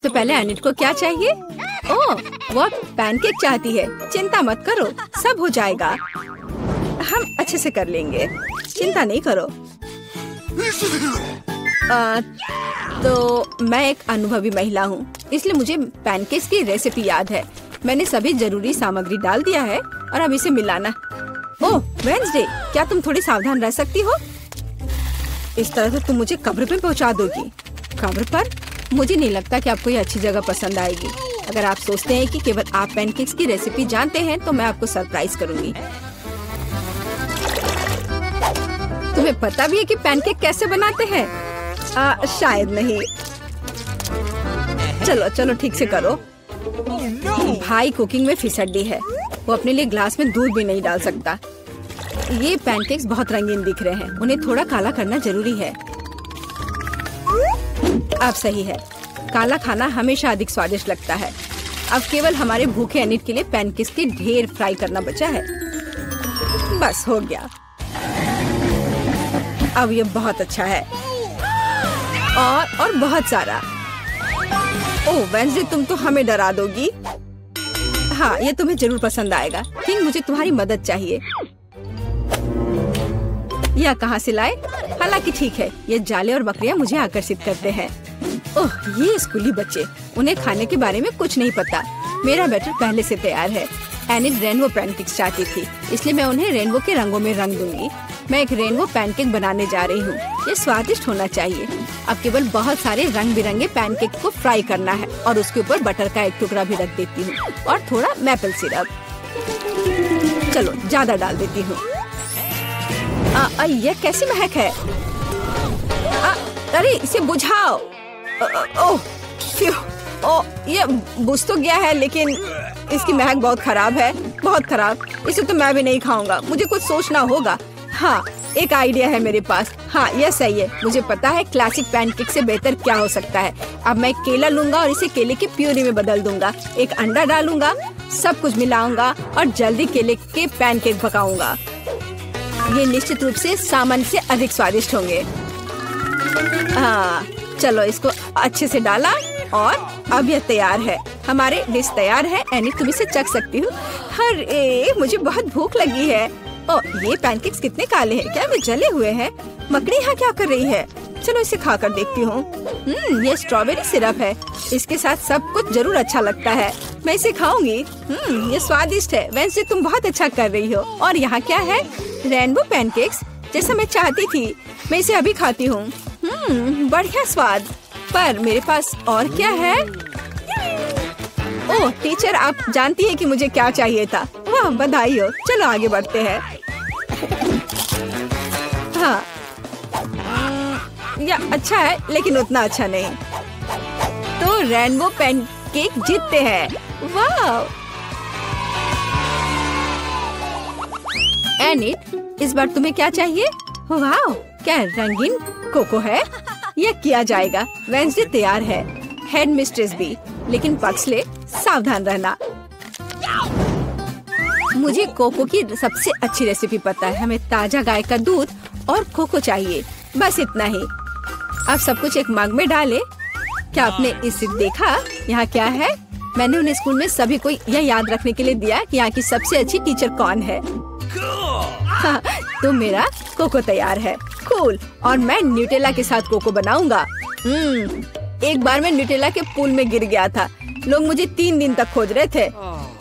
सबसे पहले एनिट को क्या चाहिए? ओह, वो पैनकेक चाहती है। चिंता मत करो, सब हो जाएगा। हम अच्छे से कर लेंगे, चिंता नहीं करो। तो मैं एक अनुभवी महिला हूँ, इसलिए मुझे पैनकेक्स की रेसिपी याद है। मैंने सभी जरूरी सामग्री डाल दिया है और अब इसे मिलाना। ओह वेंसडे, क्या तुम थोड़ी सावधान रह सकती हो? इस तरह से तुम मुझे कब्र पे पहुंचा दोगी। कब्र पर? मुझे नहीं लगता कि आपको ये अच्छी जगह पसंद आएगी। अगर आप सोचते हैं कि केवल आप पैनकेक्स की रेसिपी जानते हैं तो मैं आपको सरप्राइज करूंगी। तुम्हें पता भी है कि पैनकेक कैसे बनाते हैं? शायद नहीं। चलो चलो ठीक से करो। भाई कुकिंग में फिसड्डी है, वो अपने लिए ग्लास में दूध भी नहीं डाल सकता। ये पैनकेक्स बहुत रंगीन दिख रहे हैं, उन्हें थोड़ा काला करना जरूरी है। अब सही है, काला खाना हमेशा अधिक स्वादिष्ट लगता है। अब केवल हमारे भूखे एनिट के लिए पैनकेक्स के ढेर फ्राई करना बचा है। बस हो गया। अब ये बहुत अच्छा है और बहुत सारा। ओह वेंसडे, तुम तो हमें डरा दोगी। हाँ, ये तुम्हें जरूर पसंद आएगा। किंग, मुझे तुम्हारी मदद चाहिए। यह कहाँ से लाए? हालांकि ठीक है, ये जाले और बकरियां मुझे आकर्षित करते हैं। ओह, ये स्कूली बच्चे, उन्हें खाने के बारे में कुछ नहीं पता। मेरा बैटर पहले से तैयार है। एनिट रेनबो पैनकेक्स चाहती थी, इसलिए मैं उन्हें रेनबो के रंगों में रंग दूंगी। मैं एक रेनबो पैनकेक बनाने जा रही हूँ। ये स्वादिष्ट होना चाहिए। अब केवल बहुत सारे रंग बिरंगे पैनकेक को फ्राई करना है और उसके ऊपर बटर का एक टुकड़ा भी रख देती हूँ और थोड़ा मैपल सिरप। चलो ज्यादा डाल देती हूँ। यह कैसी महक है? अरे इसे बुझाओ। ओह, ये बुझ तो गया है, लेकिन इसकी महक बहुत खराब है, बहुत खराब। इसे तो मैं भी नहीं खाऊंगा, मुझे कुछ सोचना होगा। हाँ, एक आइडिया है मेरे पास। हाँ, यह सही है। मुझे पता है क्लासिक पैनकेक से बेहतर क्या हो सकता है। अब मैं केला लूंगा और इसे केले की प्यूरी में बदल दूंगा। एक अंडा डालूंगा, सब कुछ मिलाऊंगा और जल्दी केले के पैनकेक पकाऊंगा। ये निश्चित रूप से सामान्य से अधिक स्वादिष्ट होंगे। हाँ, चलो इसको अच्छे से डाला और अब यह तैयार है। हमारे डिश तैयार है। एनिट, तुम इसे चख सकती हो। अरे मुझे बहुत भूख लगी है। ओह, ये पैनकेक्स कितने काले हैं, क्या वे जले हुए हैं? मकड़ी यहाँ क्या कर रही है? चलो इसे खाकर देखती हूँ। ये स्ट्रॉबेरी सिरप है, इसके साथ सब कुछ जरूर अच्छा लगता है। मैं इसे खाऊंगी। ये स्वादिष्ट है। वैसे तुम बहुत अच्छा कर रही हो। और यहाँ क्या है? रेनबो पैनकेक्स, जैसा मैं चाहती थी। मैं इसे अभी खाती हूँ। बढ़िया स्वाद। पर मेरे पास और क्या है? ओह टीचर, आप जानती है कि मुझे क्या चाहिए था। वाह, बधाई हो। चलो आगे बढ़ते हैं। हाँ, यह अच्छा है लेकिन उतना अच्छा नहीं। तो रेनबो पैनकेक जीतते हैं। वाह। एनिट, इस बार तुम्हें क्या चाहिए? वाह, क्या रंगीन कोको है? यह किया जाएगा। वेंसडे तैयार है, हेड मिस्ट्रेस भी। लेकिन पक्सले, सावधान रहना। मुझे कोको की सबसे अच्छी रेसिपी पता है। हमें ताजा गाय का दूध और कोको चाहिए, बस इतना ही। अब सब कुछ एक मग में डालें। क्या आपने इसे देखा? यहाँ क्या है? मैंने उन्हें स्कूल में सभी को यह याद रखने के लिए दिया कि यहाँ की सबसे अच्छी टीचर कौन है। हाँ, तो मेरा कोको तैयार है। कूल। और मैं न्यूटेला के साथ कोको बनाऊंगा। एक बार मैं न्यूटेला के पूल में गिर गया था। लोग मुझे 3 दिन तक खोज रहे थे।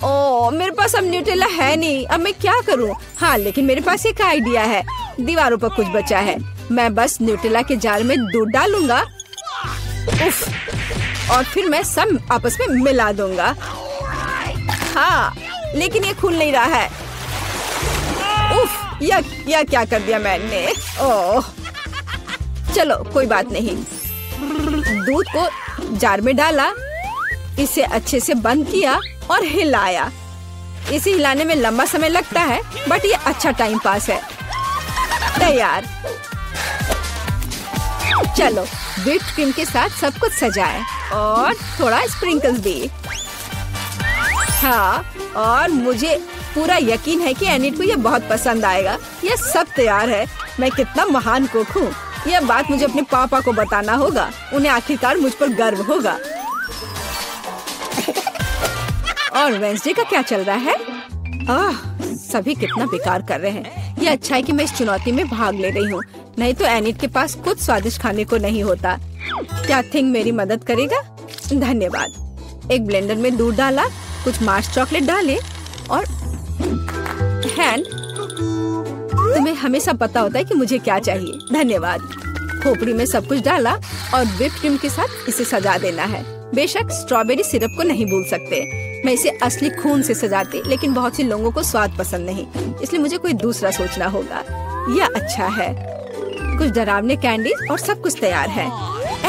ओह, मेरे पास अब न्यूटेला है नहीं। अब मैं क्या करूं? हाँ, लेकिन मेरे पास एक आइडिया है। दीवारों पर कुछ बचा है। मैं बस न्यूटेला के जार में दूध डालूंगा। उफ, और फिर मैं सब आपस में मिला दूंगा। हाँ, लेकिन ये खुल नहीं रहा है। उफ, यह क्या कर दिया मैंने? ओह, चलो कोई बात नहीं। दूध को जार में डाला, इसे अच्छे से बंद किया और हिलाया। इसे हिलाने में लंबा समय लगता है, बट ये अच्छा टाइम पास है। तैयार। चलो व्हिप क्रीम के साथ सब कुछ सजाएं और थोड़ा स्प्रिंकल्स भी। हाँ, और मुझे पूरा यकीन है कि एनिट को ये बहुत पसंद आएगा। ये सब तैयार है। मैं कितना महान कुक हूँ। यह बात मुझे अपने पापा को बताना होगा। उन्हें आखिरकार मुझ पर गर्व होगा। और वेंसडे का क्या चल रहा है? सभी कितना बेकार कर रहे हैं। ये अच्छा है कि मैं इस चुनौती में भाग ले रही हूँ, नहीं तो एनिट के पास कुछ स्वादिष्ट खाने को नहीं होता। क्या थिंग मेरी मदद करेगा? धन्यवाद। एक ब्लेंडर में दूध डाला, कुछ मार्श चॉकलेट डाले और हैंड। तुम्हें हमेशा पता होता है कि मुझे क्या चाहिए। धन्यवाद। खोपड़ी में सब कुछ डाला और व्हिप क्रीम के साथ इसे सजा देना है। बेशक स्ट्रॉबेरी सिरप को नहीं भूल सकते। मैं इसे असली खून से सजाती, लेकिन बहुत से लोगों को स्वाद पसंद नहीं, इसलिए मुझे कोई दूसरा सोचना होगा। यह अच्छा है। कुछ डरावने कैंडीज और सब कुछ तैयार है।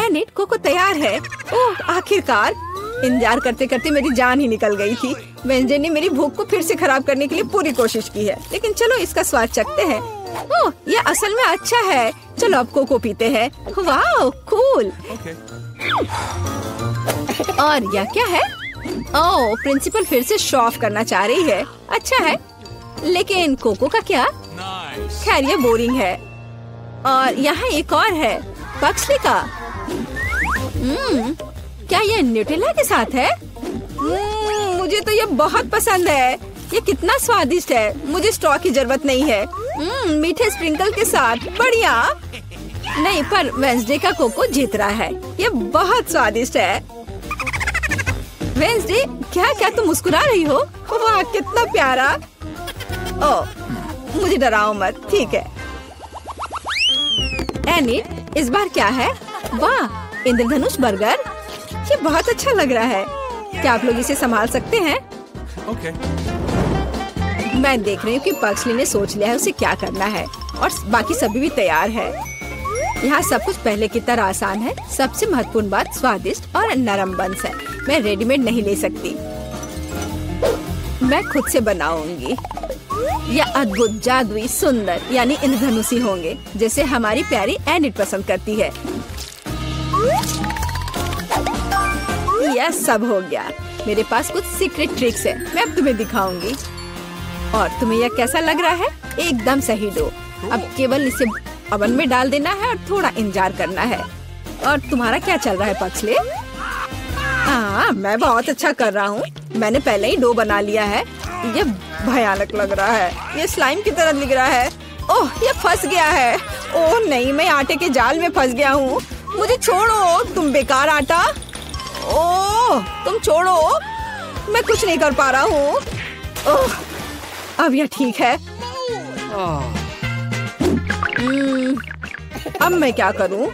एनिट, कोको तैयार है। ओह, आखिरकार। इंतजार करते करते मेरी जान ही निकल गई थी। वेंसडे ने मेरी भूख को फिर से खराब करने के लिए पूरी कोशिश की है, लेकिन चलो इसका स्वाद चखते हैं। ओह, ये असल में अच्छा है। चलो अब कोको पीते हैं। वाह, कूल। और यह क्या है? ओह, प्रिंसिपल फिर से शो ऑफ करना चाह रही है। अच्छा है, लेकिन कोको का क्या? खैर, ये बोरिंग है। और यहाँ एक और है, पक्सली का। क्या ये न्यूटेला के साथ है? मुझे तो ये बहुत पसंद है। ये कितना स्वादिष्ट है। मुझे स्ट्रॉ की जरूरत नहीं है। मीठे स्प्रिंकल के साथ बढ़िया। नहीं, पर वेंसडे का कोको जीत रहा है। ये बहुत स्वादिष्ट है। वेंसडे, क्या तुम मुस्कुरा रही हो? वाह, कितना प्यारा। ओह, मुझे डराओ मत, ठीक है। एनिट, इस बार क्या है? वाह, इंद्रधनुष बर्गर। ये बहुत अच्छा लग रहा है। क्या आप लोग इसे संभाल सकते हैं? Okay. मैं देख रही हूँ कि पक्सली ने सोच लिया है उसे क्या करना है, और बाकी सभी भी तैयार है। यहाँ सब कुछ पहले की तरह आसान है। सबसे महत्वपूर्ण बात स्वादिष्ट और नरम बंस है। मैं रेडीमेड नहीं ले सकती, मैं खुद से बनाऊंगी। यह अद्भुत, जादुई, सुंदर यानी इंद्रधनुषी होंगे, जैसे हमारी प्यारी एनिट पसंद करती है। यह सब हो गया। मेरे पास कुछ सीक्रेट ट्रिक्स है, मैं अब तुम्हें दिखाऊंगी। और तुम्हें यह कैसा लग रहा है? एकदम सही डो। अब केवल इसे ओवन में डाल देना है और थोड़ा इंतजार करना है। और तुम्हारा क्या चल रहा है पक्सले? हाँ, मैं बहुत अच्छा कर रहा हूँ। मैंने पहले ही डो बना लिया है। ये भयानक लग रहा है। ये स्लाइम की तरह दिख रहा है। ओह, ये फंस गया है। ओह नहीं, मैं आटे के जाल में फंस गया हूँ। मुझे छोड़ो, तुम बेकार आटा। ओह, तुम छोड़ो, मैं कुछ नहीं कर पा रहा हूँ। ओह, अब यह ठीक है। अब मैं क्या करूँ?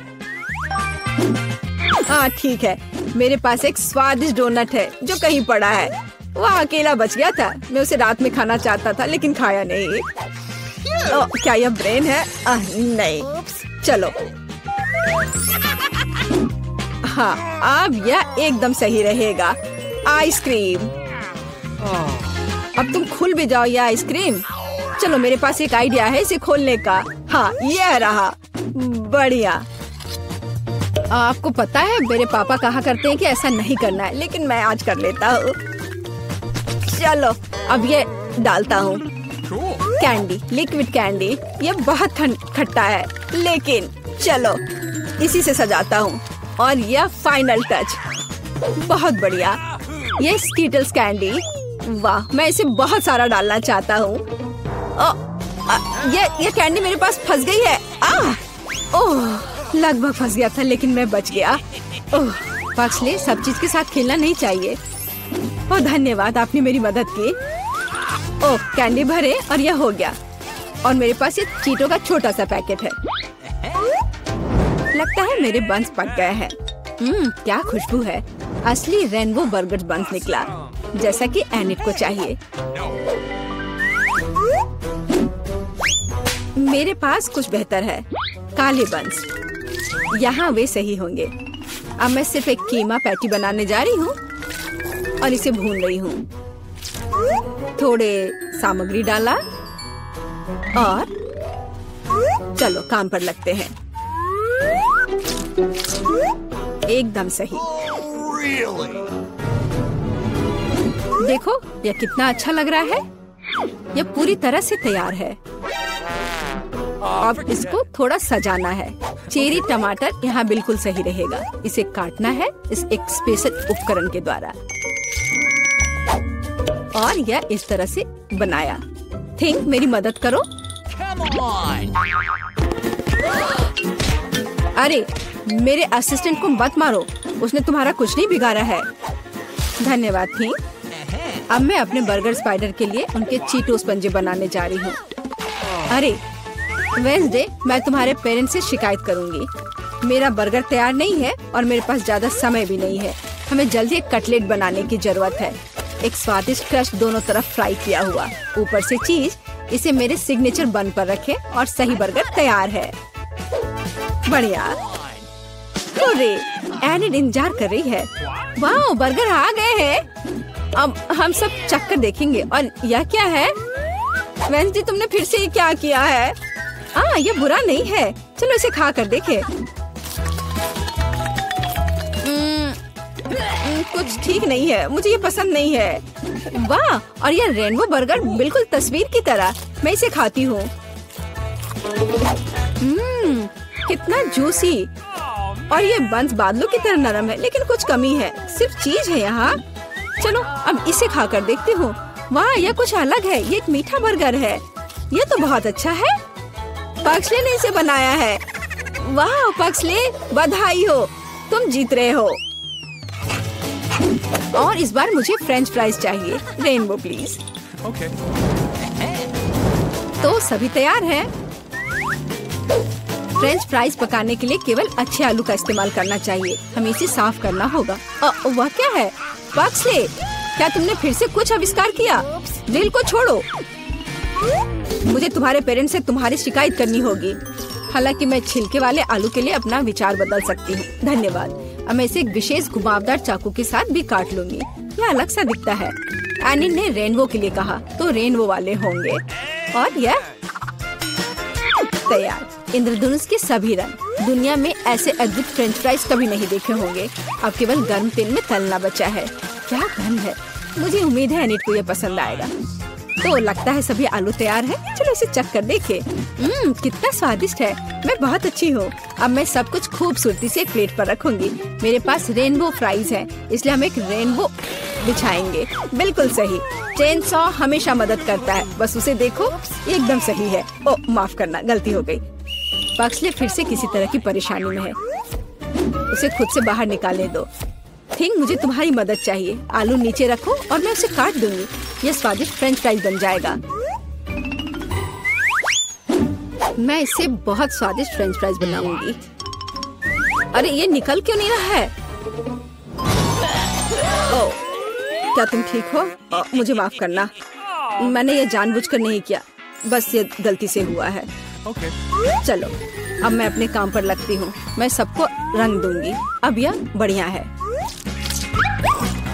हाँ ठीक है, मेरे पास एक स्वादिष्ट डोनट है जो कहीं पड़ा है। वह अकेला बच गया था। मैं उसे रात में खाना चाहता था, लेकिन खाया नहीं। क्या यह ब्रेन है? नहीं, चलो। हाँ, अब यह एकदम सही रहेगा। आइसक्रीम। अब तुम खुल भी जाओ ये आइसक्रीम। चलो, मेरे पास एक आइडिया है इसे खोलने का। हाँ, यह रहा। बढ़िया। आपको पता है मेरे पापा कहा करते हैं कि ऐसा नहीं करना है, लेकिन मैं आज कर लेता हूँ। चलो, अब ये डालता हूँ। Candy, liquid candy. ये बहुत खट्टा है, लेकिन चलो इसी से सजाता हूँ। और यह फाइनल टच। बहुत बढ़िया। ये स्कीटल्स कैंडी। वाह, मैं इसे बहुत सारा डालना चाहता हूँ। ये कैंडी मेरे पास फंस गई है। ओह, लगभग फंस गया था, लेकिन मैं बच गया। ओह, पक्सले, सब चीज के साथ खेलना नहीं चाहिए। ओह, धन्यवाद, आपने मेरी मदद की। ओह, कैंडी भरे और यह हो गया। और मेरे पास ये चीटो का छोटा सा पैकेट है। लगता है मेरे बंस पक गए हैं। क्या खुशबू है। असली रेनबो बर्गर बंस निकला, जैसा कि एनिट को चाहिए। मेरे पास कुछ बेहतर है, काले बंस। यहाँ वे सही होंगे। अब मैं सिर्फ एक कीमा पैटी बनाने जा रही हूँ और इसे भून रही हूँ। थोड़े सामग्री डाला और चलो काम पर लगते हैं। एकदम सही। देखो, यह कितना अच्छा लग रहा है। यह पूरी तरह से तैयार है। अब इसको थोड़ा सजाना है। चेरी टमाटर यहाँ बिल्कुल सही रहेगा। इसे काटना है इस एक स्पेशल उपकरण के द्वारा। और यह इस तरह से बनाया। थिंक मेरी मदद करो। अरे मेरे असिस्टेंट को मत मारो, उसने तुम्हारा कुछ नहीं बिगाड़ा है। धन्यवाद थिंक। अब मैं अपने बर्गर स्पाइडर के लिए उनके चीटोस पंजे बनाने जा रही हूँ। अरे वेडनेसडे, मैं तुम्हारे पेरेंट्स से शिकायत करूंगी। मेरा बर्गर तैयार नहीं है और मेरे पास ज्यादा समय भी नहीं है। हमें जल्दी एक कटलेट बनाने की जरूरत है। एक स्वादिष्ट क्रस्ट दोनों तरफ फ्राई किया हुआ, ऊपर से चीज। इसे मेरे सिग्नेचर बन पर रखें और सही बर्गर तैयार है। बढ़िया। अरे एनिड इंतजार कर रही है। वाह, बर्गर आ गए हैं। अब हम सब चक्कर देखेंगे। और यह क्या है? वेडनेसडे, तुमने फिर से ये क्या किया है? यह बुरा नहीं है, चलो इसे खा कर देखें। कुछ ठीक नहीं है, मुझे ये पसंद नहीं है। वाह, और यह रेनबो बर्गर बिल्कुल तस्वीर की तरह। मैं इसे खाती हूँ। कितना जूसी। और ये बंस बादलों की तरह नरम है, लेकिन कुछ कमी है, सिर्फ चीज है यहाँ। चलो अब इसे खाकर देखती हूँ। वाह, यह कुछ अलग है। ये एक मीठा बर्गर है। ये तो बहुत अच्छा है। पक्सले ने इसे बनाया है। वाह पक्सले, बधाई हो, तुम जीत रहे हो। और इस बार मुझे फ्रेंच फ्राइज चाहिए। Rainbow please. Okay. तो सभी तैयार हैं। फ्रेंच फ्राइज पकाने के लिए केवल अच्छे आलू का इस्तेमाल करना चाहिए। हमें इसे साफ करना होगा। वह क्या है? पक्सले, क्या तुमने फिर से कुछ आविष्कार किया? दिल को छोड़ो। मुझे तुम्हारे पेरेंट्स से तुम्हारी शिकायत करनी होगी। हालांकि मैं छिलके वाले आलू के लिए अपना विचार बदल सकती हूँ। धन्यवाद। अब मैं इसे एक विशेष घुमावदार चाकू के साथ भी काट लूंगी। यह अलग सा दिखता है। एनी ने रेनबो के लिए कहा, तो रेनबो वाले होंगे। और यह तैयार। इंद्रधनुष के सभी रंग। दुनिया में ऐसे अद्भुत फ्रेंच फ्राइज कभी नहीं देखे होंगे। अब केवल गर्म तेल में तलना बचा है। क्या गंध है। मुझे उम्मीद है एनिट को यह पसंद आएगा। तो लगता है सभी आलू तैयार है। चलो इसे चख कर देखें। कितना स्वादिष्ट है। मैं बहुत अच्छी हूँ। अब मैं सब कुछ खूबसूरती से एक प्लेट पर रखूंगी। मेरे पास रेनबो फ्राइज है, इसलिए हम एक रेनबो बिछाएंगे। बिल्कुल सही। चेन सॉ हमेशा मदद करता है। बस उसे देखो, ये एकदम सही है। ओ माफ करना, गलती हो गई। पक्सले फिर से किसी तरह की परेशानी में है। उसे खुद से बाहर निकालने दो। थिंक, मुझे तुम्हारी मदद चाहिए। आलू नीचे रखो और मैं उसे काट दूंगी। यह स्वादिष्ट फ्रेंच फ्राइज बन जाएगा। मैं इससे बहुत स्वादिष्ट फ्रेंच फ्राइज बनाऊंगी। अरे ये निकल क्यों नहीं रहा है? ओह, क्या तुम ठीक हो? मुझे माफ करना, मैंने ये जानबूझकर नहीं किया। बस ये गलती से हुआ है। Okay. चलो अब मैं अपने काम पर लगती हूँ। मैं सबको रंग दूंगी। अब यह बढ़िया है।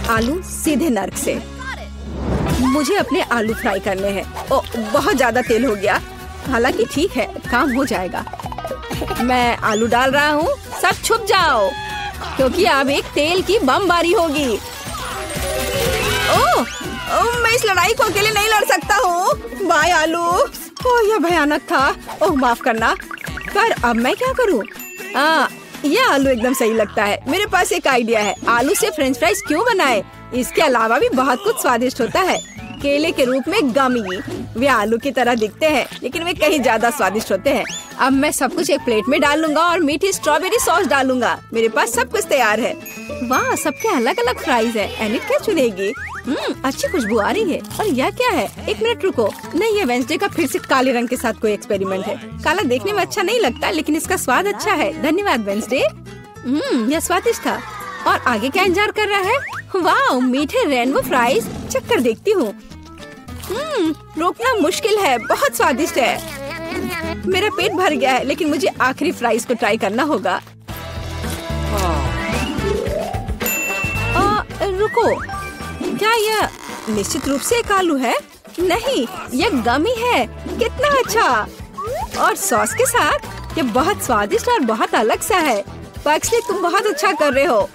आलू सीधे नर्क से। मुझे अपने आलू फ्राई करने हैं। ओ बहुत ज्यादा तेल हो गया। हालांकि ठीक है, काम हो जाएगा। मैं आलू डाल रहा हूँ। सब छुप जाओ, क्योंकि अब एक तेल की बमबारी होगी। ओह, मैं इस लड़ाई को अकेले नहीं लड़ सकता हूँ। बाय आलू। ओह यह भयानक था। ओह माफ करना। पर अब मैं क्या करूँ? यह आलू एकदम सही लगता है। मेरे पास एक आइडिया है। आलू से फ्रेंच फ्राइज क्यों बनाए? इसके अलावा भी बहुत कुछ स्वादिष्ट होता है। केले के रूप में गमी। वे आलू की तरह दिखते हैं, लेकिन वे कहीं ज्यादा स्वादिष्ट होते हैं। अब मैं सब कुछ एक प्लेट में डाल लूंगा और मीठी स्ट्रॉबेरी सॉस डालूंगा। मेरे पास सब कुछ तैयार है। वाह, सबके अलग अलग फ्राइज है। एनिट क्या चुनेगी? अच्छी खुशबू आ रही है। और यह क्या है? एक मिनट रुको। नहीं, ये वेडनेसडे का फिर से काले रंग के साथ कोई एक्सपेरिमेंट है। काला देखने में अच्छा नहीं लगता, लेकिन इसका स्वाद अच्छा है। धन्यवाद वेडनेसडे। यह स्वादिष्ट था। और आगे क्या इंतजार कर रहा है? वाह, मीठे रेनबो फ्राइज। चक्कर देखती हूँ। रोकना मुश्किल है। बहुत स्वादिष्ट है। मेरा पेट भर गया है, लेकिन मुझे आखिरी फ्राइज को ट्राई करना होगा। रुको, क्या यह निश्चित रूप से एक आलू है? नहीं, यह गमी है। कितना अच्छा। और सॉस के साथ ये बहुत स्वादिष्ट और बहुत अलग सा है। पक्सले, तुम बहुत अच्छा कर रहे हो।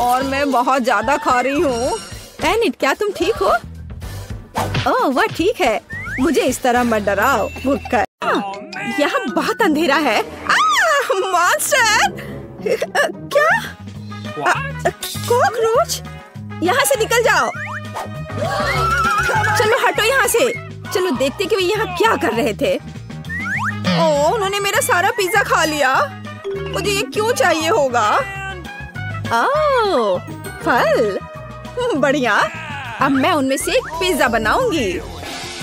और मैं बहुत ज्यादा खा रही हूँ। एनिट, क्या तुम ठीक हो? ओह वह ठीक है। मुझे इस तरह मत डराओ। भुक्कर। यहाँ बहुत अंधेरा है। मॉन्स्टर! क्या? कॉकरोच! यहाँ से निकल जाओ। चलो हटो यहाँ से। चलो देखते कि वे यहाँ क्या कर रहे थे। ओह, उन्होंने मेरा सारा पिज्जा खा लिया। मुझे ये क्यों चाहिए होगा? ओह, फल बढ़िया। अब मैं उनमें से एक पिज्जा बनाऊंगी।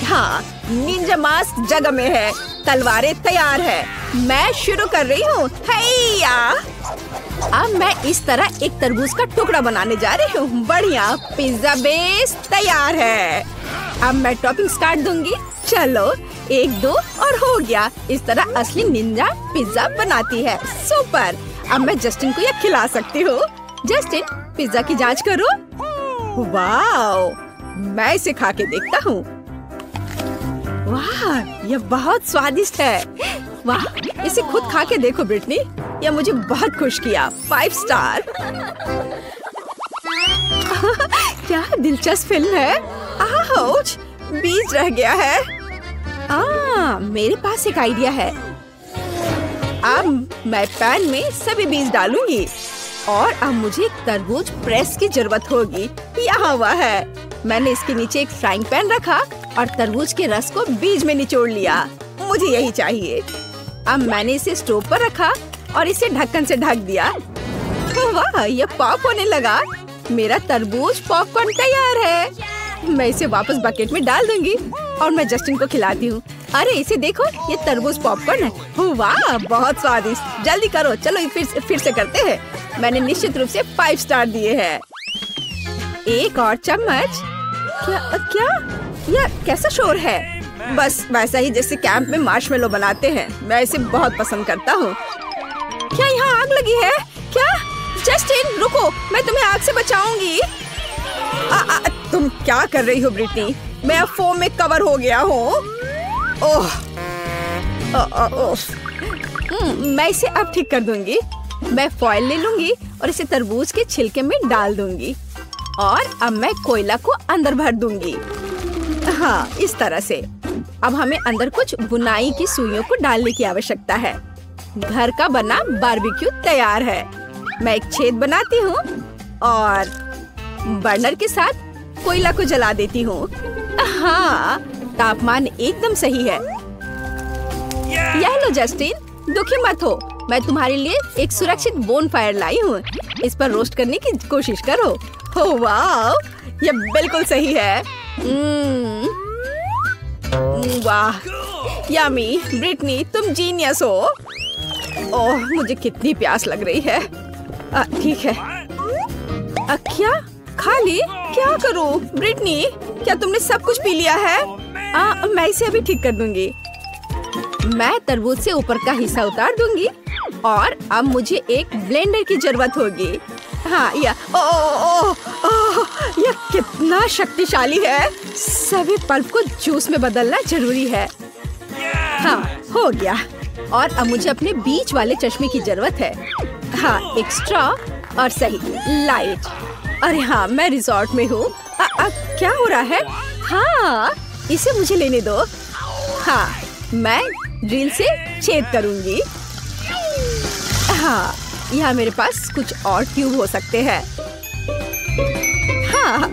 हाँ, निंजा मास्क जगह में है, तलवारें तैयार है। मैं शुरू कर रही हूँ। हैया! अब मैं इस तरह एक तरबूज का टुकड़ा बनाने जा रही हूँ। बढ़िया, पिज्जा बेस तैयार है। अब मैं टॉपिंग्स काट दूंगी। चलो, 1 2 और हो गया। इस तरह असली निंजा पिज्जा बनाती है। सुपर। अब मैं जस्टिन को यह खिला सकती हूँ। जस्टिन, पिज्जा की जांच करो। वाओ, मैं इसे खा के देखता हूँ। वाह, यह बहुत स्वादिष्ट है। वाह, इसे खुद खा के देखो ब्रिटनी। यह मुझे बहुत खुश किया। 5 स्टार। क्या दिलचस्प फिल्म है। आउच, बीज रह गया है। मेरे पास एक आइडिया है। अब मैं पैन में सभी बीज डालूंगी और अब मुझे एक तरबूज प्रेस की जरूरत होगी। यहाँ हुआ है। मैंने इसके नीचे एक फ्राइंग पैन रखा और तरबूज के रस को बीज में निचोड़ लिया। मुझे यही चाहिए। अब मैंने इसे स्टोव पर रखा और इसे ढक्कन से ढक दिया। वाह, ये पॉप होने लगा। मेरा तरबूज पॉपकॉर्न तैयार है। मैं इसे वापस बकेट में डाल दूंगी और मैं जस्टिन को खिलाती हूँ। अरे इसे देखो, ये तरबूज पॉपकॉर्न है। वाह, बहुत स्वादिष्ट। जल्दी करो। चलो फिर से करते हैं। मैंने निश्चित रूप से 5 स्टार दिए हैं। एक और चम्मच। क्या यह कैसा शोर है? बस वैसा ही जैसे कैंप में मार्शमेलो बनाते हैं। मैं इसे बहुत पसंद करता हूँ। क्या यहाँ आग लगी है? क्या? जस्टिन रुको, मैं तुम्हें आग से बचाऊंगी। तुम क्या कर रही हो ब्रिटनी? मैं अब फोम में कवर हो गया हूँ। ओह, मैं इसे अब ठीक कर दूंगी। मैं फॉइल ले लूंगी और इसे तरबूज के छिलके में डाल दूंगी और अब मैं कोयला को अंदर भर दूंगी। हाँ, इस तरह से। अब हमें अंदर कुछ बुनाई की सुइयों को डालने की आवश्यकता है। घर का बना बारबेक्यू तैयार है। मैं एक छेद बनाती हूँ और बर्नर के साथ कोयला को जला देती हूँ। हाँ, तापमान एकदम सही है। यह लो जस्टिन, दुखी मत हो। मैं तुम्हारे लिए एक सुरक्षित बोन फायर लाई हूँ। इस पर रोस्ट करने की कोशिश करो। हो वाह, यह बिल्कुल सही है। वाह, यम्मी। ब्रिटनी, तुम जीनियस हो। ओह, मुझे कितनी प्यास लग रही है। ठीक है। क्या खा ली? क्या करूं? ब्रिटनी, क्या तुमने सब कुछ पी लिया है? मैं इसे अभी ठीक कर दूंगी। मैं तरबूज से ऊपर का हिस्सा उतार दूंगी और अब मुझे एक ब्लेंडर की जरूरत होगी। हाँ, यह कितना शक्तिशाली है। सभी पल्प को जूस में बदलना जरूरी है। हाँ, हो गया। और अब मुझे अपने बीच वाले चश्मे की जरूरत है। हाँ, एक स्ट्रॉ और सही लाइट। अरे हाँ, मैं रिजॉर्ट में हूँ। क्या हो रहा है? हाँ, इसे मुझे लेने दो। हाँ, मैं ड्रिल से छेद करूंगी। हाँ, यहाँ मेरे पास कुछ और ट्यूब हो सकते हैं। हाँ,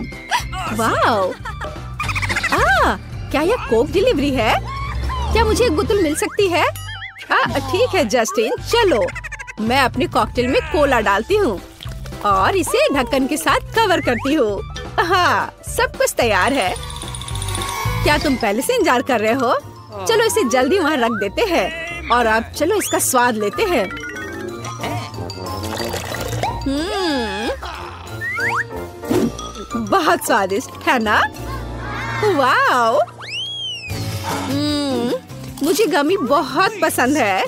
वाओ। क्या यह कोक डिलीवरी है? क्या मुझे एक बोतल मिल सकती है? ठीक है जस्टिन, चलो। मैं अपने कॉकटेल में कोला डालती हूँ और इसे ढक्कन के साथ कवर करती हूँ। हाँ, सब कुछ तैयार है। क्या तुम पहले से इंतजार कर रहे हो? चलो इसे जल्दी वहाँ रख देते हैं और अब चलो इसका स्वाद लेते हैं। बहुत स्वादिष्ट है ना? वाओ, मुझे गमी बहुत पसंद है।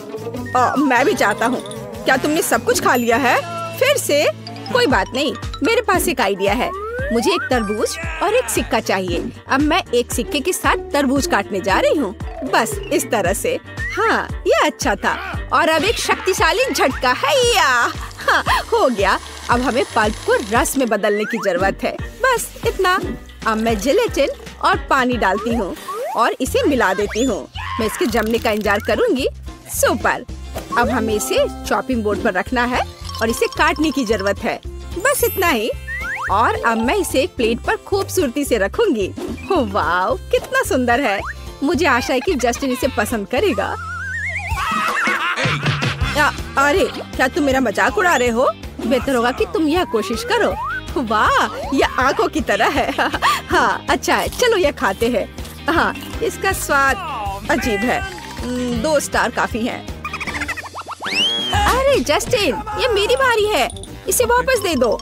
मैं भी चाहता हूँ। क्या तुमने सब कुछ खा लिया है? फिर से? कोई बात नहीं, मेरे पास एक आइडिया है। मुझे एक तरबूज और एक सिक्का चाहिए। अब मैं एक सिक्के के साथ तरबूज काटने जा रही हूँ। बस इस तरह से। हाँ, ये अच्छा था। और अब एक शक्तिशाली झटका है। हाँ, हो गया। अब हमें पल्प को रस में बदलने की जरूरत है। बस इतना। अब मैं जिलेटिन और पानी डालती हूँ और इसे मिला देती हूँ। मैं इसके जमने का इंतजार करूँगी। सुपर। अब हमें इसे चॉपिंग बोर्ड पर रखना है और इसे काटने की जरूरत है। बस इतना ही। और अब मैं इसे एक प्लेट पर खूबसूरती से रखूंगी। वाह, कितना सुंदर है। मुझे आशा है कि जस्टिन इसे पसंद करेगा। अरे, क्या तुम मेरा मजाक उड़ा रहे हो? बेहतर होगा कि तुम यह कोशिश करो। वाह, यह आंखों की तरह है। हाँ, अच्छा है, चलो यह खाते हैं। हाँ, इसका स्वाद अजीब है। 2 स्टार काफी हैं। अरे जस्टिन, ये मेरी बारी है, इसे वापस दे दो।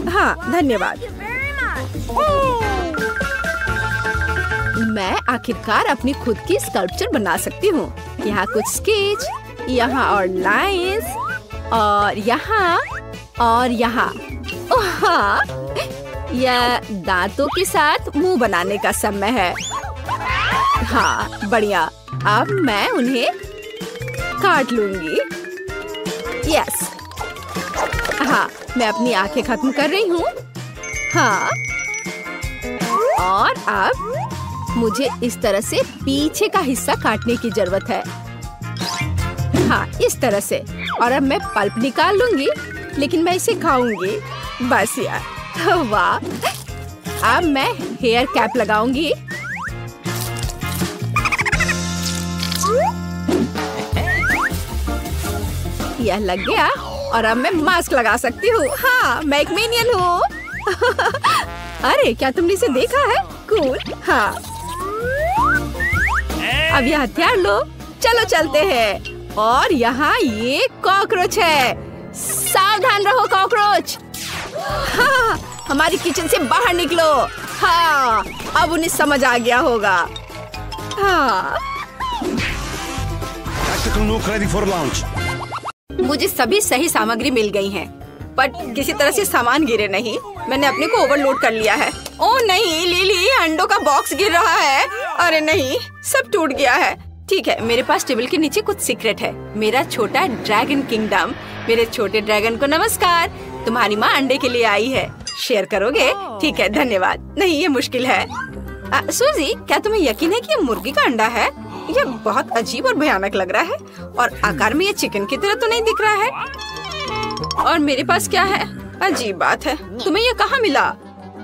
हाँ, धन्यवाद। मैं आखिरकार अपनी खुद की स्कल्पचर बना सकती हूँ। यहाँ कुछ स्केच, यहाँ और लाइंस, और यहाँ और यहाँ। ओह हाँ, यह दांतों के साथ मुंह बनाने का समय है। हाँ, बढ़िया। अब मैं उन्हें काट लूंगी। यस। हाँ, मैं अपनी आंखें खत्म कर रही हूँ। हाँ, और अब मुझे इस तरह से पीछे का हिस्सा काटने की जरूरत है। हाँ, इस तरह से। और अब मैं पल्प निकाल लूंगी, लेकिन मैं इसे खाऊंगी। बस यार, वाह। अब मैं हेयर कैप लगाऊंगी। यह लग गया और अब मैं मास्क लगा सकती हूँ। हाँ, मैं एक मिनियन हूँ। अरे, क्या तुमने इसे देखा है? कूल। हाँ, अब यह हथियार लो, चलो चलते हैं। और यहाँ ये कॉकरोच है। सावधान रहो कॉकरोच। हाँ, हमारी किचन से बाहर निकलो। हाँ, अब उन्हें समझ आ गया होगा। हाँ, मुझे सभी सही सामग्री मिल गई है, पर किसी तरह से सामान गिरे नहीं। मैंने अपने को ओवरलोड कर लिया है। ओह नहीं, लिली, अंडों का बॉक्स गिर रहा है। अरे नहीं, सब टूट गया है। ठीक है, मेरे पास टेबल के नीचे कुछ सीक्रेट है। मेरा छोटा ड्रैगन किंगडम। मेरे छोटे ड्रैगन को नमस्कार। तुम्हारी माँ अंडे के लिए आई है। शेयर करोगे? ठीक है, धन्यवाद। नहीं, ये मुश्किल है। सूजी, क्या तुम्हें यकीन है कि ये मुर्गी का अंडा है? यह बहुत अजीब और भयानक लग रहा है, और आकार में ये चिकन की तरह तो नहीं दिख रहा है। और मेरे पास क्या है? अजीब बात है। तुम्हें ये कहाँ मिला?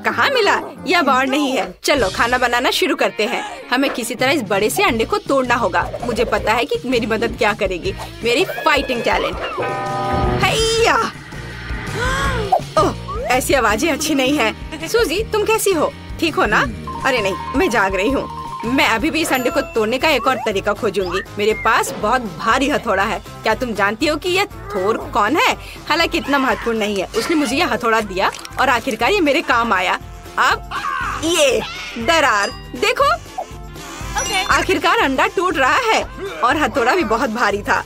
कहाँ मिला? यह बार नहीं है। चलो खाना बनाना शुरू करते हैं। हमें किसी तरह इस बड़े से अंडे को तोड़ना होगा। मुझे पता है कि मेरी मदद क्या करेगी। मेरी फाइटिंग टैलेंट। हैया! ओह, ऐसी आवाजें अच्छी नहीं है। सूजी, तुम कैसी हो? ठीक हो ना? अरे नहीं, मैं जाग रही हूँ। मैं अभी भी इस अंडे को तोड़ने का एक और तरीका खोजूंगी। मेरे पास बहुत भारी हथौड़ा है। क्या तुम जानती हो कि यह थोर कौन है? हालांकि इतना महत्वपूर्ण नहीं है। उसने मुझे यह हथौड़ा दिया और आखिरकार ये मेरे काम आया। अब ये दरार देखो। आखिरकार अंडा टूट रहा है और हथौड़ा भी बहुत भारी था।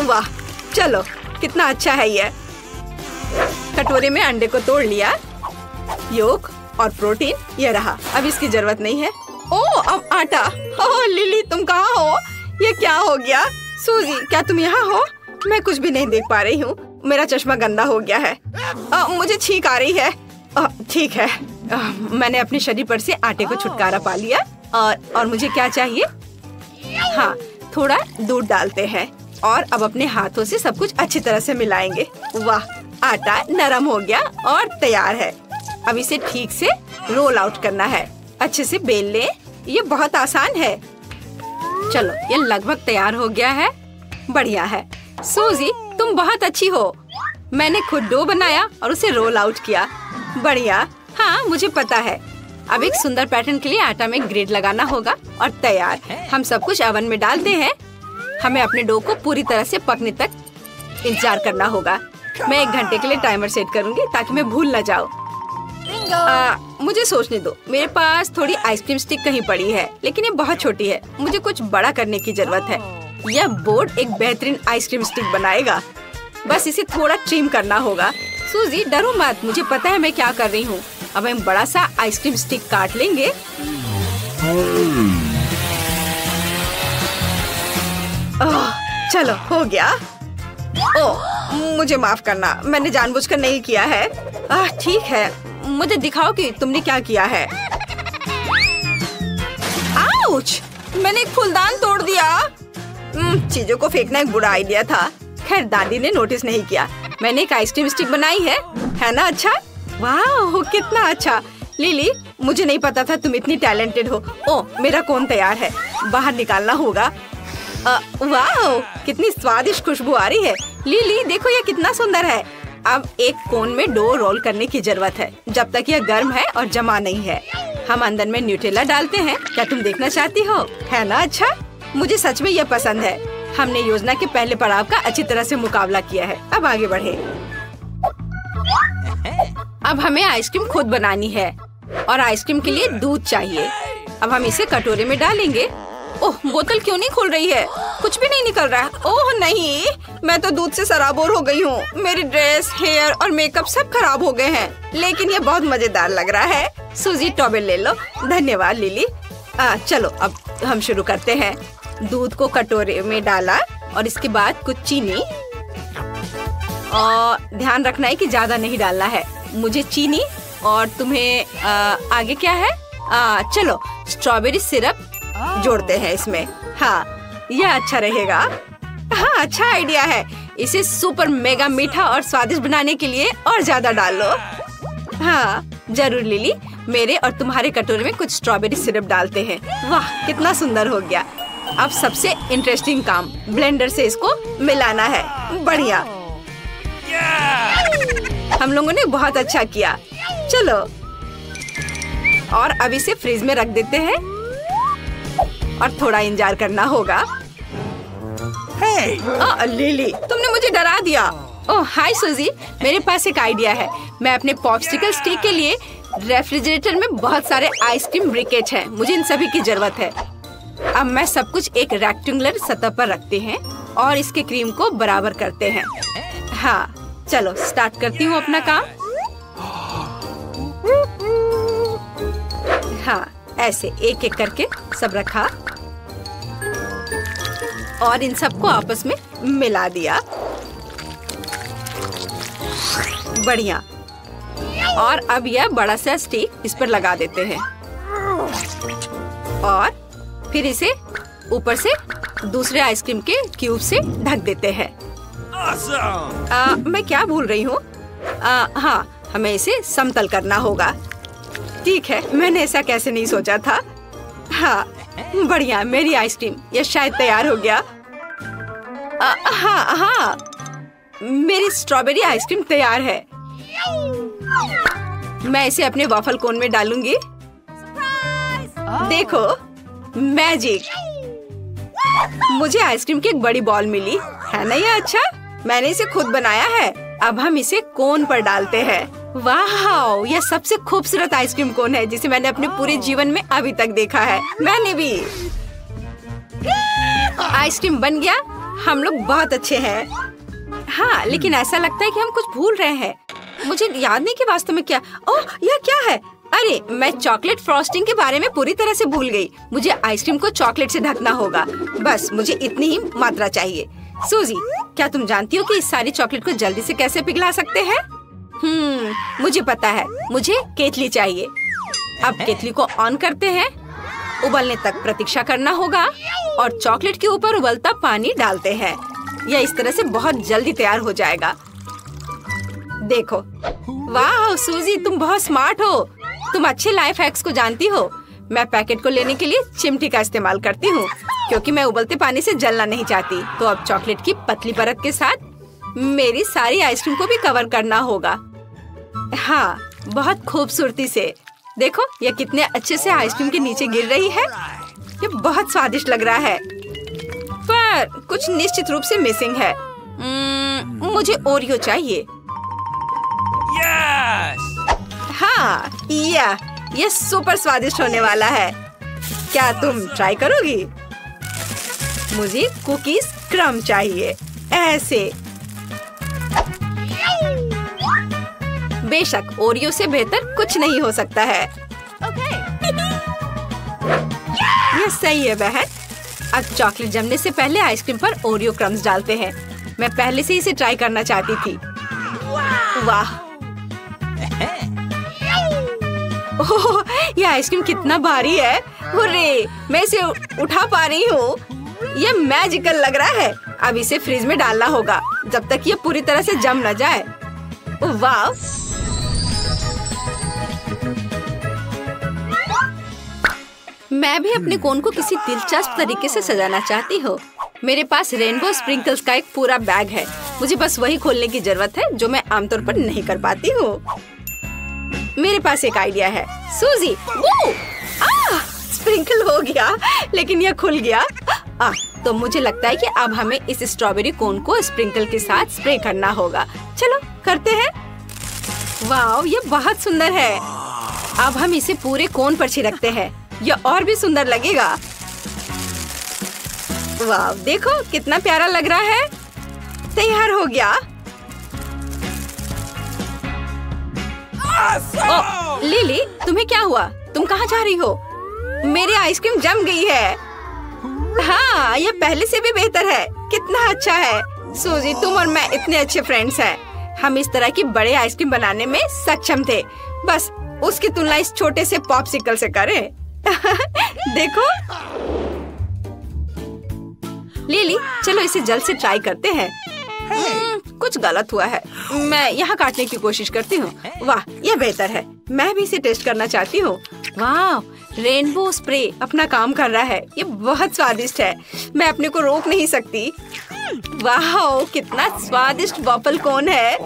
वाह, चलो कितना अच्छा है ये। कटोरे में अंडे को तोड़ लिया। योक और प्रोटीन ये रहा। अब इसकी जरूरत नहीं है। ओह, अब आटा। ओह लिली, तुम कहाँ हो? ये क्या हो गया? सूजी, क्या तुम यहाँ हो? मैं कुछ भी नहीं देख पा रही हूँ। मेरा चश्मा गंदा हो गया है। मुझे छींक आ रही है। ठीक है, मैंने अपने शरीर पर से आटे को छुटकारा पा लिया। और मुझे क्या चाहिए? हाँ, थोड़ा दूध डालते हैं और अब अपने हाथों से सब कुछ अच्छी तरह से मिलाएंगे। वाह, आटा नरम हो गया और तैयार है। अब इसे ठीक से रोल आउट करना है। अच्छे से बेल ले। ये बहुत आसान है। चलो, ये लगभग तैयार हो गया है। बढ़िया है। सूजी, तुम बहुत अच्छी हो। मैंने खुद डो बनाया और उसे रोल आउट किया। बढ़िया। हाँ, मुझे पता है। अब एक सुंदर पैटर्न के लिए आटा में ग्रिड लगाना होगा और तैयार। हम सब कुछ ओवन में डालते हैं। हमें अपने डो को पूरी तरह से पकने तक इंतजार करना होगा। मैं 1 घंटे के लिए टाइमर सेट करूंगी ताकि मैं भूल न जाऊँ। मुझे सोचने दो। मेरे पास थोड़ी आइसक्रीम स्टिक कहीं पड़ी है, लेकिन ये बहुत छोटी है। मुझे कुछ बड़ा करने की जरूरत है। यह बोर्ड एक बेहतरीन आइसक्रीम स्टिक बनाएगा। बस इसे थोड़ा ट्रिम करना होगा। सूजी, डरो मत, मुझे पता है मैं क्या कर रही हूँ। अब हम बड़ा सा आइसक्रीम स्टिक काट लेंगे। चलो, हो गया। ओह, मुझे माफ करना, मैंने जानबूझकर नहीं किया है। ठीक है, मुझे दिखाओ कि तुमने क्या किया है। आउच! मैंने एक फूलदान तोड़ दिया। चीजों को फेंकना एक बुरा आइडिया था। खैर, दादी ने नोटिस नहीं किया। मैंने एक आइसक्रीम स्टिक बनाई है ना? अच्छा, वाह कितना अच्छा। लिली, मुझे नहीं पता था तुम इतनी टैलेंटेड हो। ओह, मेरा कोन तैयार है, बाहर निकालना होगा। वाह, कितनी स्वादिष्ट खुशबू आ रही है। लिली देखो, ये कितना सुंदर है। अब एक कोन में डो रोल करने की जरूरत है जब तक यह गर्म है और जमा नहीं है। हम अंदर में न्यूटेला डालते हैं। क्या तुम देखना चाहती हो? है ना अच्छा? मुझे सच में यह पसंद है। हमने योजना के पहले पड़ाव का अच्छी तरह से मुकाबला किया है। अब आगे बढ़े। अब हमें आइसक्रीम खुद बनानी है और आइसक्रीम के लिए दूध चाहिए। अब हम इसे कटोरे में डालेंगे। ओह, बोतल क्यों नहीं खुल रही है? कुछ भी नहीं निकल रहा। ओह नहीं, मैं तो दूध से सराबोर हो गई हूँ। मेरी ड्रेस, हेयर और मेकअप सब खराब हो गए हैं। लेकिन ये बहुत मजेदार लग रहा है। सूजी, टॉवेल ले लो। धन्यवाद लिली। चलो अब हम शुरू करते हैं। दूध को कटोरे में डाला और इसके बाद कुछ चीनी, और ध्यान रखना है कि ज्यादा नहीं डालना है। मुझे चीनी और तुम्हें आगे क्या है? चलो स्ट्रॉबेरी सिरप जोड़ते हैं इसमें। हाँ, यह अच्छा रहेगा। हाँ, अच्छा आइडिया है। इसे सुपर मेगा मीठा और स्वादिष्ट बनाने के लिए और ज्यादा डाल लो। हाँ जरूर लिली, मेरे और तुम्हारे कटोरे में कुछ स्ट्रॉबेरी सिरप डालते हैं। वाह, कितना सुंदर हो गया। अब सबसे इंटरेस्टिंग काम, ब्लेंडर से इसको मिलाना है। बढ़िया, हम लोगों ने बहुत अच्छा किया। चलो, और अब इसे फ्रिज में रख देते हैं और थोड़ा इंतजार करना होगा। लिली, तुमने मुझे डरा दिया। ओह हाय सूजी, मेरे पास एक आइडिया है। मैं अपने पॉप्सिकल स्टिक के लिए रेफ्रिजरेटर में बहुत सारे आइसक्रीम ब्रिकेट हैं। मुझे इन सभी की जरूरत है। अब मैं सब कुछ एक रेक्टेंगुलर सतह पर रखते हैं और इसके क्रीम को बराबर करते हैं। हाँ चलो स्टार्ट करती हूँ अपना काम। हाँ, ऐसे एक एक करके सब रखा और इन सबको आपस में मिला दिया। बढ़िया। और अब यह बड़ा सा स्टिक इस पर लगा देते हैं और फिर इसे ऊपर से दूसरे आइसक्रीम के क्यूब से ढक देते हैं। मैं क्या भूल रही हूँ? हाँ, हमें इसे समतल करना होगा। ठीक है, मैंने ऐसा कैसे नहीं सोचा था। हाँ बढ़िया, मेरी आइसक्रीम ये शायद तैयार हो गया। हाँ, मेरी स्ट्रॉबेरी आइसक्रीम तैयार है। मैं इसे अपने वॉफल कोन में डालूंगी। देखो, मैजिक! मुझे आइसक्रीम की एक बड़ी बॉल मिली है ना। ये अच्छा, मैंने इसे खुद बनाया है। अब हम इसे कोन पर डालते हैं। वाह, यह सबसे खूबसूरत आइसक्रीम कोन है जिसे मैंने अपने पूरे जीवन में अभी तक देखा है। मैंने भी। आइसक्रीम बन गया। हम लोग बहुत अच्छे हैं। हाँ, लेकिन ऐसा लगता है कि हम कुछ भूल रहे हैं। मुझे याद नहीं कि वास्तव में क्या। ओह, यह क्या है? अरे, मैं चॉकलेट फ्रॉस्टिंग के बारे में पूरी तरह से भूल गई। मुझे आइसक्रीम को चॉकलेट से ढकना होगा। बस मुझे इतनी ही मात्रा चाहिए। सूजी, क्या तुम जानती हो कि इस सारी चॉकलेट को जल्दी से कैसे पिघला सकते हैं? मुझे पता है। मुझे केतली चाहिए। अब केतली को ऑन करते हैं। उबलने तक प्रतीक्षा करना होगा और चॉकलेट के ऊपर उबलता पानी डालते हैं। यह इस तरह से बहुत जल्दी तैयार हो जाएगा। देखो, वाह सूजी, तुम बहुत स्मार्ट हो। तुम अच्छे लाइफ हैक्स को जानती हो। मैं पैकेट को लेने के लिए चिमटी का इस्तेमाल करती हूँ क्योंकि मैं उबलते पानी से जलना नहीं चाहती। तो अब चॉकलेट की पतली परत के साथ मेरी सारी आइसक्रीम को भी कवर करना होगा। हाँ, बहुत खूबसूरती से। देखो, यह कितने अच्छे से आइसक्रीम के नीचे गिर रही है। ये बहुत स्वादिष्ट लग रहा है, पर कुछ निश्चित रूप से मिसिंग है। मुझे ओरियो चाहिए। हाँ, यह सुपर स्वादिष्ट होने वाला है। क्या तुम ट्राई करोगी? मुझे कुकीज क्रम चाहिए, ऐसे। बेशक ओरियो से बेहतर कुछ नहीं हो सकता है। यह सही है बहन। अब चॉकलेट जमने से पहले आइसक्रीम पर ओरियो क्रम्स डालते हैं। मैं पहले से इसे ट्राई करना चाहती थी। वाह, ओह, यह आइसक्रीम कितना भारी है। हुर्रे, मैं इसे उठा पा रही हूँ। यह मैजिकल लग रहा है। अब इसे फ्रिज में डालना होगा जब तक यह पूरी तरह से जम न जाए। वाह, मैं भी अपने कोन को किसी दिलचस्प तरीके से सजाना चाहती हूँ। मेरे पास रेनबो स्प्रिंकल्स का एक पूरा बैग है। मुझे बस वही खोलने की जरूरत है जो मैं आमतौर पर नहीं कर पाती हूँ। मेरे पास एक आइडिया है। सूजी, स्प्रिंकल हो गया, लेकिन यह खुल गया। तो मुझे लगता है कि अब हमें इस स्ट्रॉबेरी कोन को स्प्रिंकल के साथ स्प्रे करना होगा। चलो करते हैं। वाह, ये बहुत सुंदर है। अब हम इसे पूरे कोन पर छिड़कते हैं। यह और भी सुंदर लगेगा। वाह, देखो कितना प्यारा लग रहा है। तैयार हो गया। लिली, तुम्हें क्या हुआ? तुम कहाँ जा रही हो? मेरी आइसक्रीम जम गई है। हाँ, ये पहले से भी बेहतर है। कितना अच्छा है। सूजी, तुम और मैं इतने अच्छे फ्रेंड्स हैं। हम इस तरह की बड़े आइसक्रीम बनाने में सक्षम थे। बस उसकी तुलना इस छोटे से पॉप्सिकल से करें। देखो। लिली, चलो इसे जल्द से ट्राई करते हैं। कुछ गलत हुआ है। मैं यहाँ काटने की कोशिश करती हूँ। वाह, यह बेहतर है। मैं भी इसे टेस्ट करना चाहती हूँ। वाह, रेनबो स्प्रे अपना काम कर रहा है। ये बहुत स्वादिष्ट है। मैं अपने को रोक नहीं सकती। वाह, कितना स्वादिष्ट वॉफल कोन है।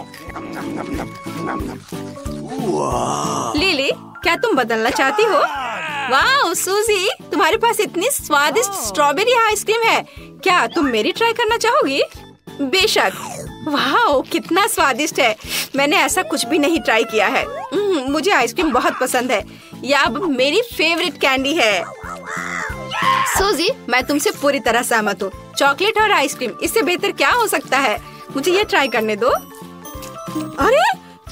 लिली, क्या तुम बदलना चाहती हो? वाह सूजी, तुम्हारे पास इतनी स्वादिष्ट स्ट्रॉबेरी आइसक्रीम है। क्या तुम मेरी ट्राई करना चाहोगी? बेशक। वाह, कितना स्वादिष्ट है। मैंने ऐसा कुछ भी नहीं ट्राई किया है। मुझे आइसक्रीम बहुत पसंद है। यह अब मेरी फेवरेट कैंडी है। सूजी, मैं तुमसे पूरी तरह सहमत हूँ। चॉकलेट और आइसक्रीम, इससे बेहतर क्या हो सकता है? मुझे ये ट्राई करने दो। अरे,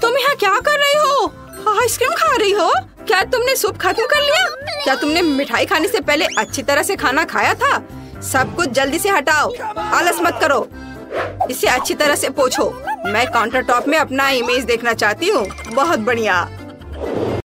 तुम यहाँ क्या कर रही हो? आइसक्रीम खा रही हो? क्या तुमने सूप खत्म कर लिया? क्या तुमने मिठाई खाने से पहले अच्छी तरह से खाना खाया था? सब कुछ जल्दी से हटाओ। आलस मत करो। इसे अच्छी तरह से पोंछो। मैं काउंटर टॉप में अपना इमेज देखना चाहती हूँ। बहुत बढ़िया।